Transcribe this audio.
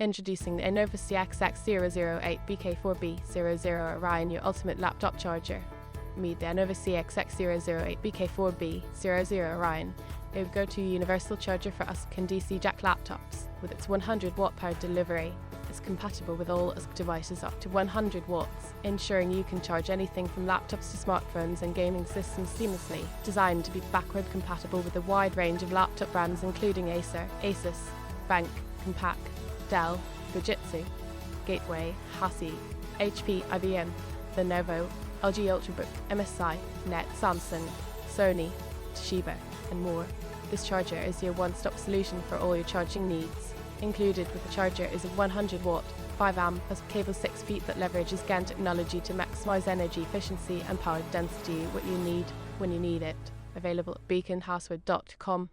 Introducing the Einova CXX008BK4B.00 Orion, your ultimate laptop charger. Meet the Einova CXX008BK4B.00 Orion, a go-to universal charger for ASUS DC jack laptops. With its 100-watt power delivery, it's compatible with all ASUS devices up to 100 watts, ensuring you can charge anything from laptops to smartphones and gaming systems seamlessly. Designed to be backward compatible with a wide range of laptop brands including Acer, ASUS, Benq, Compaq, Dell, Fujitsu, Gateway, Hasee, HP, IBM, Lenovo, LG Ultrabook, MSI, NET, Samsung, Sony, Toshiba, and more. This charger is your one-stop solution for all your charging needs. Included with the charger is a 100-watt, 5 plus cable 6 feet that leverages GaN technology to maximize energy efficiency and power density, what you need when you need it. Available at beaconhousewood.com.